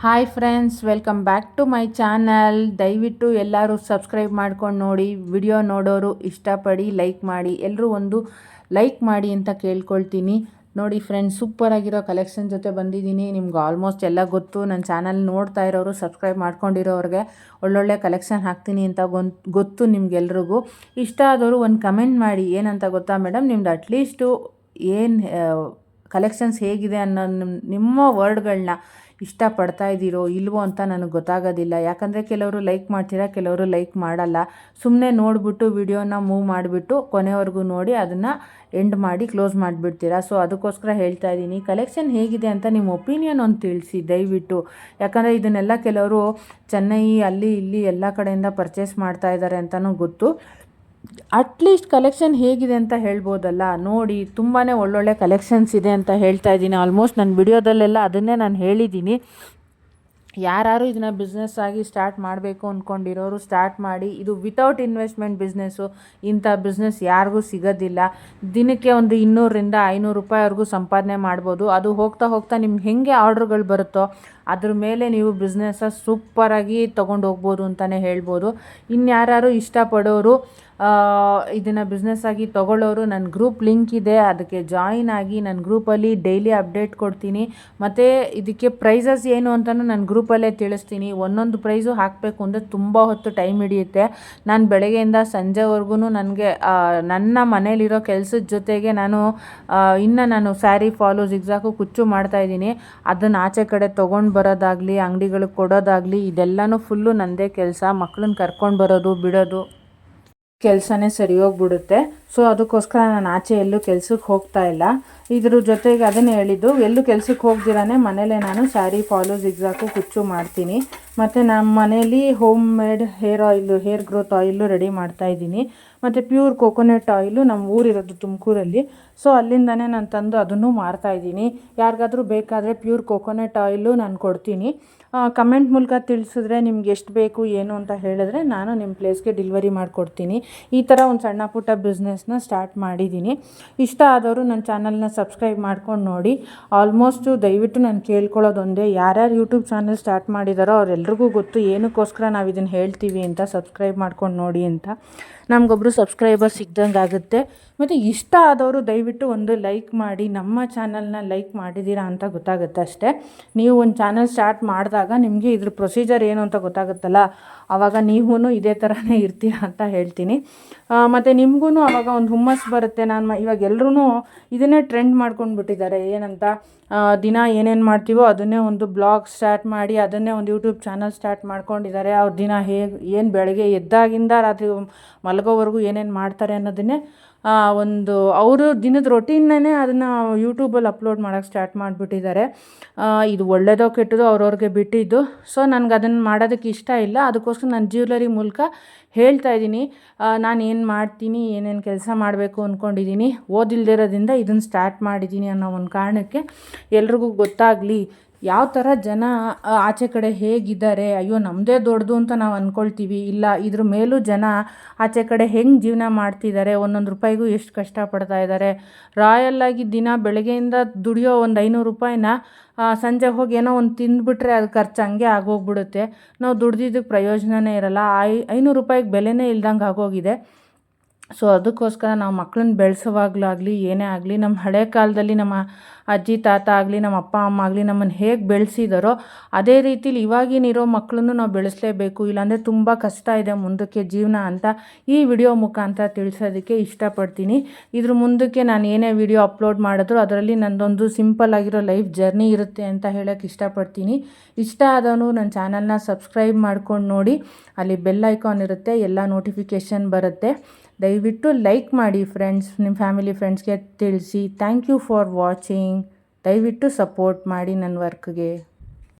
Hi friends, welcome back to my channel. ದಯವಿಟ್ಟು ಎಲ್ಲರೂ subscribe ಮಾಡ್ಕೊಂಡು ನೋಡಿ. ವಿಡಿಯೋ ನೋಡೋರು ಇಷ್ಟಪಡಿ ಲೈಕ್ ಮಾಡಿ. ಎಲ್ಲರೂ ಒಂದು ಲೈಕ್ ಮಾಡಿ ಅಂತ ಕೇಳ್ಕೊಳ್ತೀನಿ. ನೋಡಿ ಫ್ರೆಂಡ್ಸ್, ಸೂಪರಾಗಿರೋ ಕಲೆಕ್ಷನ್ ಜೊತೆ ಬಂದಿದ್ದೀನಿ. ನಿಮ್ಗೆ ಆಲ್ಮೋಸ್ಟ್ ಎಲ್ಲ ಗೊತ್ತು. ನನ್ನ ಚಾನಲ್ ನೋಡ್ತಾ ಇರೋರು, ಸಬ್ಸ್ಕ್ರೈಬ್ ಮಾಡ್ಕೊಂಡಿರೋರಿಗೆ ಒಳ್ಳೊಳ್ಳೆ ಕಲೆಕ್ಷನ್ ಹಾಕ್ತೀನಿ ಅಂತ ಗೊತ್ತು ನಿಮ್ಗೆಲ್ರಿಗೂ. ಇಷ್ಟ ಆದವರು ಒಂದು ಕಮೆಂಟ್ ಮಾಡಿ. ಏನಂತ ಗೊತ್ತಾ ಮೇಡಮ್, ನಿಮ್ದು ಅಟ್ಲೀಸ್ಟು ಏನು ಕಲೆಕ್ಷನ್ಸ್ ಹೇಗಿದೆ ಅನ್ನೋ ನಿಮ್ಮ ವರ್ಡ್ಗಳನ್ನ ಇಷ್ಟಪಡ್ತಾ ಇದ್ದೀರೋ ಇಲ್ವೋ ಅಂತ ನನಗೆ ಗೊತ್ತಾಗೋದಿಲ್ಲ. ಯಾಕಂದರೆ ಕೆಲವರು ಲೈಕ್ ಮಾಡ್ತೀರಾ, ಕೆಲವರು ಲೈಕ್ ಮಾಡಲ್ಲ. ಸುಮ್ಮನೆ ನೋಡಿಬಿಟ್ಟು ವಿಡಿಯೋನ ಮೂವ್ ಮಾಡಿಬಿಟ್ಟು ಕೊನೆವರೆಗೂ ನೋಡಿ ಅದನ್ನು ಎಂಡ್ ಮಾಡಿ ಕ್ಲೋಸ್ ಮಾಡಿಬಿಡ್ತೀರಾ. ಸೊ ಅದಕ್ಕೋಸ್ಕರ ಹೇಳ್ತಾ ಇದ್ದೀನಿ, ಕಲೆಕ್ಷನ್ ಹೇಗಿದೆ ಅಂತ ನಿಮ್ಮ ಒಪಿನಿಯನ್ ಒಂದು ತಿಳಿಸಿ ದಯವಿಟ್ಟು. ಯಾಕಂದರೆ ಇದನ್ನೆಲ್ಲ ಕೆಲವರು ಚೆನ್ನೈ ಅಲ್ಲಿ ಇಲ್ಲಿ ಎಲ್ಲ ಕಡೆಯಿಂದ ಪರ್ಚೇಸ್ ಮಾಡ್ತಾ ಇದ್ದಾರೆ ಅಂತಲೂ ಗೊತ್ತು. ಅಟ್ಲೀಸ್ಟ್ ಕಲೆಕ್ಷನ್ ಹೇಗಿದೆ ಅಂತ ಹೇಳ್ಬೋದಲ್ಲ. ನೋಡಿ, ತುಂಬಾ ಒಳ್ಳೊಳ್ಳೆ ಕಲೆಕ್ಷನ್ಸ್ ಇದೆ ಅಂತ ಹೇಳ್ತಾ ಇದ್ದೀನಿ. ಆಲ್ಮೋಸ್ಟ್ ನನ್ನ ವಿಡಿಯೋದಲ್ಲೆಲ್ಲ ಅದನ್ನೇ ನಾನು ಹೇಳಿದ್ದೀನಿ. ಯಾರು ಇದನ್ನು ಬಿಸ್ನೆಸ್ ಆಗಿ ಸ್ಟಾರ್ಟ್ ಮಾಡಬೇಕು ಅಂದ್ಕೊಂಡಿರೋರು ಸ್ಟಾರ್ಟ್ ಮಾಡಿ. ಇದು ವಿತೌಟ್ ಇನ್ವೆಸ್ಟ್ಮೆಂಟ್ ಬಿಸ್ನೆಸ್ಸು. ಇಂಥ ಬಿಸ್ನೆಸ್ ಯಾರಿಗೂ ಸಿಗೋದಿಲ್ಲ. ದಿನಕ್ಕೆ ಒಂದು 200ರಿಂದ 500 ರೂಪಾಯಿವರೆಗೂ ಸಂಪಾದನೆ ಮಾಡ್ಬೋದು. ಅದು ಹೋಗ್ತಾ ಹೋಗ್ತಾ ನಿಮ್ಗೆ ಹೇಗೆ ಆರ್ಡ್ರ್ಗಳು ಬರುತ್ತೋ ಅದ್ರ ಮೇಲೆ ನೀವು ಬಿಸ್ನೆಸ್ಸ ಸೂಪರಾಗಿ ತೊಗೊಂಡು ಹೋಗ್ಬೋದು ಅಂತಲೇ ಹೇಳ್ಬೋದು. ಇನ್ಯಾರು ಇಷ್ಟಪಡೋರು ಇದನ್ನು ಬಿಸ್ನೆಸ್ ಆಗಿ ತೊಗೊಳ್ಳೋರು, ನನ್ನ ಗ್ರೂಪ್ ಲಿಂಕ್ ಇದೆ, ಅದಕ್ಕೆ ಜಾಯಿನ್ ಆಗಿ. ನನ್ನ ಗ್ರೂಪಲ್ಲಿ ಡೈಲಿ ಅಪ್ಡೇಟ್ ಕೊಡ್ತೀನಿ. ಮತ್ತು ಇದಕ್ಕೆ ಪ್ರೈಸಸ್ ಏನು ಅಂತಲೂ ನನ್ನ ಗ್ರೂಪಲ್ಲೇ ತಿಳಿಸ್ತೀನಿ. ಒಂದೊಂದು ಪ್ರೈಸು ಹಾಕಬೇಕು ಅಂದರೆ ತುಂಬ ಹೊತ್ತು ಟೈಮ್ ಹಿಡಿಯುತ್ತೆ. ನಾನು ಬೆಳಗ್ಗೆಯಿಂದ ಸಂಜೆವರೆಗೂ ನನಗೆ ನನ್ನ ಮನೇಲಿರೋ ಕೆಲಸದ ಜೊತೆಗೆ ನಾನು ಸ್ಯಾರಿ ಫಾಲು ಜಿಗ್ಜಾಗು ಕುಚ್ಚು ಮಾಡ್ತಾಯಿದ್ದೀನಿ. ಅದನ್ನು ಆಚೆ ಕಡೆ ತೊಗೊಂಡು ಬರೋದಾಗಲಿ, ಅಂಗಡಿಗಳಿಗೆ ಕೊಡೋದಾಗಲಿ, ಇದೆಲ್ಲನೂ ಫುಲ್ಲು ನನ್ನದೇ ಕೆಲಸ. ಮಕ್ಕಳನ್ನ ಕರ್ಕೊಂಡು ಬರೋದು ಬಿಡೋದು ಕೆಲಸನೇ ಸರಿ ಹೋಗ್ಬಿಡುತ್ತೆ. ಸೊ ಅದಕ್ಕೋಸ್ಕರ ನಾನು ಆಚೆ ಎಲ್ಲೂ ಕೆಲ್ಸಕ್ಕೆ ಹೋಗ್ತಾ ಇಲ್ಲ. ಇದ್ರ ಜೊತೆಗೆ ಅದನ್ನೇ ಹೇಳಿದ್ದು, ಎಲ್ಲೂ ಕೆಲ್ಸಕ್ಕೆ ಹೋಗ್ದಿರಾನೆ ಮನೇಲೇ ನಾನು ಸ್ಯಾರಿ ಫಾಲು ಜಿಗ್ಜಾಗು ಕುಚ್ಚು ಮಾಡ್ತೀನಿ. ಮತ್ತು ನಮ್ಮ ಮನೇಲಿ home made hair growth oil ready ಮಾಡ್ತಾಯಿದ್ದೀನಿ. ಮತ್ತು ಪ್ಯೂರ್ ಕೋಕೋನಟ್ ಆಯಿಲು ನಮ್ಮ ಊರಿರೋದು ತುಮಕೂರಲ್ಲಿ. ಸೊ ಅಲ್ಲಿಂದನೇ ನಾನು ತಂದು ಅದನ್ನು ಮಾರ್ತಾಯಿದ್ದೀನಿ. ಯಾರಿಗಾದ್ರೂ ಬೇಕಾದರೆ ಪ್ಯೂರ್ ಕೋಕೋನಟ್ ಆಯಿಲು ನಾನು ಕೊಡ್ತೀನಿ. ಕಮೆಂಟ್ ಮೂಲಕ ತಿಳಿಸಿದ್ರೆ ನಿಮ್ಗೆ ಎಷ್ಟು ಬೇಕು ಏನು ಅಂತ ಹೇಳಿದ್ರೆ ನಾನು ನಿಮ್ಮ ಪ್ಲೇಸ್ಗೆ ಡೆಲಿವರಿ ಮಾಡಿಕೊಡ್ತೀನಿ. ಈ ಥರ ಒಂದು ಸಣ್ಣ ಪುಟ್ಟ ಬಿಸ್ನೆಸ್ನ ಸ್ಟಾರ್ಟ್ ಮಾಡಿದ್ದೀನಿ. ಇಷ್ಟ ಆದವರು ನನ್ನ ಚಾನಲ್ನ ಸಬ್ಸ್ಕ್ರೈಬ್ ಮಾಡ್ಕೊಂಡು ನೋಡಿ. ಆಲ್ಮೋಸ್ಟು ದಯವಿಟ್ಟು ನಾನು ಕೇಳ್ಕೊಳ್ಳೋದೊಂದೇ, ಯಾರ್ಯಾರು ಯೂಟ್ಯೂಬ್ ಚಾನಲ್ ಸ್ಟಾರ್ಟ್ ಮಾಡಿದಾರೋ ಅವರೆಲ್ರಿಗೂ ಗೊತ್ತು ಏನಕ್ಕೋಸ್ಕರ ನಾವು ಇದನ್ನು ಹೇಳ್ತೀವಿ ಅಂತ. ಸಬ್ಸ್ಕ್ರೈಬ್ ಮಾಡ್ಕೊಂಡು ನೋಡಿ ಅಂತ. ನಮಗೊಬ್ಬರು ಸಬ್ಸ್ಕ್ರೈಬರ್ ಸಿಗ್ದಂಗೆ ಆಗುತ್ತೆ. ಮತ್ತು ಇಷ್ಟ ಆದವರು ದಯವಿಟ್ಟು ಒಂದು ಲೈಕ್ ಮಾಡಿ. ನಮ್ಮ ಚಾನಲ್ನ ಲೈಕ್ ಮಾಡಿದ್ದೀರಾ ಅಂತ ಗೊತ್ತಾಗುತ್ತೆ ಅಷ್ಟೇ. ನೀವು ಒಂದು ಚಾನಲ್ ಸ್ಟಾರ್ಟ್ ಮಾಡಿದಾಗ ನಿಮಗೆ ಇದ್ರ ಪ್ರೊಸೀಜರ್ ಏನು ಅಂತ ಗೊತ್ತಾಗುತ್ತಲ್ಲ, ಆವಾಗ ನೀವೂ ಇದೇ ಥರನೇ ಇರ್ತೀರ ಅಂತ ಹೇಳ್ತೀನಿ. ಮತ್ತು ನಿಮಗೂ ಆವಾಗ ಒಂದು ಹುಮ್ಮಸ್ಸು ಬರುತ್ತೆ. ಇವಾಗ ಎಲ್ಲರೂ ಇದನ್ನೇ ಟ್ರೆಂಡ್ ಮಾಡ್ಕೊಂಡು ಬಿಟ್ಟಿದ್ದಾರೆ. ಏನಂತ ದಿನ ಏನೇನು ಮಾಡ್ತೀವೋ ಅದನ್ನೇ ಒಂದು ಬ್ಲಾಗ್ ಸ್ಟಾರ್ಟ್ ಮಾಡಿ ಅದನ್ನೇ ಒಂದು ಯೂಟ್ಯೂಬ್ ಚಾನಲ್ ಸ್ಟಾರ್ಟ್ ಮಾಡ್ಕೊಂಡಿದ್ದಾರೆ. ಅವ್ರ ದಿನ ಏನು ಬೆಳಗ್ಗೆ ಎದ್ದಾಗಿಂದ ರಾತ್ರಿ ಮಲಗೋವರೆಗೂ ಏನೇನು ಮಾಡ್ತಾರೆ ಅನ್ನೋದನ್ನೇ ಒಂದು ಅವರು ದಿನದ ರೊಟೀನ್ನೇ ಅದನ್ನು ಯೂಟ್ಯೂಬಲ್ಲಿ ಅಪ್ಲೋಡ್ ಮಾಡೋಕ್ಕೆ ಸ್ಟಾರ್ಟ್ ಮಾಡಿಬಿಟ್ಟಿದ್ದಾರೆ. ಇದು ಒಳ್ಳೆಯದೋ ಕೆಟ್ಟದೋ ಅವ್ರವ್ರಿಗೆ ಬಿಟ್ಟಿದ್ದು. ಸೊ ನನಗೆ ಅದನ್ನು ಮಾಡೋದಕ್ಕೆ ಇಷ್ಟ ಇಲ್ಲ. ಅದಕ್ಕೋಸ್ಕರ ನಾನು ಜ್ಯುವೆಲರಿ ಮೂಲಕ ಹೇಳ್ತಾ ಇದ್ದೀನಿ, ನಾನು ಏನು ಮಾಡ್ತೀನಿ, ಏನೇನು ಕೆಲಸ ಮಾಡಬೇಕು ಅಂದ್ಕೊಂಡಿದ್ದೀನಿ. ಓದಿಲ್ದಿರೋದ್ರಿಂದ ಇದನ್ನು ಸ್ಟಾರ್ಟ್ ಮಾಡಿದ್ದೀನಿ ಅನ್ನೋ ಒಂದು ಕಾರಣಕ್ಕೆ ಎಲ್ರಿಗೂ ಗೊತ್ತಾಗಲಿ. ಯಾವ ಥರ ಜನ ಆಚೆ ಕಡೆ ಹೇಗಿದ್ದಾರೆ, ಅಯ್ಯೋ ನಮ್ಮದೇ ದೊಡ್ಡದು ಅಂತ ನಾವು ಅಂದ್ಕೊಳ್ತೀವಿ. ಇಲ್ಲ, ಇದ್ರ ಮೇಲೂ ಜನ ಆಚೆ ಕಡೆ ಹೆಂಗೆ ಜೀವನ ಮಾಡ್ತಿದ್ದಾರೆ, ಒಂದೊಂದು ರೂಪಾಯಿಗೂ ಎಷ್ಟು ಕಷ್ಟಪಡ್ತಾ ಇದ್ದಾರೆ. ರಾಯಲ್ಲಾಗಿ ದಿನ ಬೆಳಗ್ಗೆಯಿಂದ ದುಡಿಯೋ ಒಂದು 500 ರೂಪಾಯಿನ ಸಂಜೆ ಹೋಗಿ ಏನೋ ಒಂದು ತಿಂದುಬಿಟ್ರೆ ಅದು ಖರ್ಚು ಹಂಗೆ ಆಗೋಗ್ಬಿಡುತ್ತೆ. ನಾವು ದುಡ್ದಿದ್ದಕ್ಕೆ ಪ್ರಯೋಜನವೇ ಇರಲ್ಲ. 500 ರೂಪಾಯಿಗೆ ಬೆಲೆನೇ ಇಲ್ದಂಗೆ ಆಗೋಗಿದೆ. ಸೊ ಅದಕ್ಕೋಸ್ಕರ ನಾವು ಮಕ್ಕಳನ್ನ ಬೆಳೆಸೋವಾಗಲಾಗಲಿ ಏನೇ ಆಗಲಿ, ನಮ್ಮ ಹಳೆ ಕಾಲದಲ್ಲಿ ನಮ್ಮ ಅಜ್ಜಿ ತಾತ ಆಗಲಿ, ನಮ್ಮ ಅಪ್ಪ ಅಮ್ಮ ಆಗಲಿ ನಮ್ಮನ್ನು ಹೇಗೆ ಬೆಳೆಸಿದಾರೋ ಅದೇ ರೀತಿಲಿ ಇವಾಗಿನಿರೋ ಮಕ್ಕಳನ್ನು ನಾವು ಬೆಳೆಸಲೇಬೇಕು. ಇಲ್ಲಾಂದರೆ ತುಂಬ ಕಷ್ಟ ಇದೆ ಮುಂದಕ್ಕೆ ಜೀವನ ಅಂತ ಈ ವಿಡಿಯೋ ಮುಖಾಂತರ ತಿಳಿಸೋದಕ್ಕೆ ಇಷ್ಟಪಡ್ತೀನಿ. ಇದ್ರ ಮುಂದಕ್ಕೆ ನಾನು ಏನೇ ವಿಡಿಯೋ ಅಪ್ಲೋಡ್ ಮಾಡಿದ್ರು ಅದರಲ್ಲಿ ನನ್ನದೊಂದು ಸಿಂಪಲ್ ಆಗಿರೋ ಲೈಫ್ ಜರ್ನಿ ಇರುತ್ತೆ ಅಂತ ಹೇಳೋಕ್ಕೆ ಇಷ್ಟಪಡ್ತೀನಿ. ಇಷ್ಟ ಆದವನು ನನ್ನ ಚಾನಲ್ನ ಸಬ್ಸ್ಕ್ರೈಬ್ ಮಾಡ್ಕೊಂಡು ನೋಡಿ. ಅಲ್ಲಿ ಬೆಲ್ ಐಕಾನ್ ಇರುತ್ತೆ, ಎಲ್ಲ ನೋಟಿಫಿಕೇಷನ್ ಬರುತ್ತೆ. ದಯವಿಟ್ಟು ಲೈಕ್ ಮಾಡಿ ಫ್ರೆಂಡ್ಸ್, ನಿಮ್ಮ ಫ್ಯಾಮಿಲಿ ಫ್ರೆಂಡ್ಸ್ಗೆ ತಿಳಿಸಿ. Thank you for watching. ದಯವಿಟ್ಟು ಸಪೋರ್ಟ್ ಮಾಡಿ ನನ್ನ ವರ್ಕ್ಗೆ.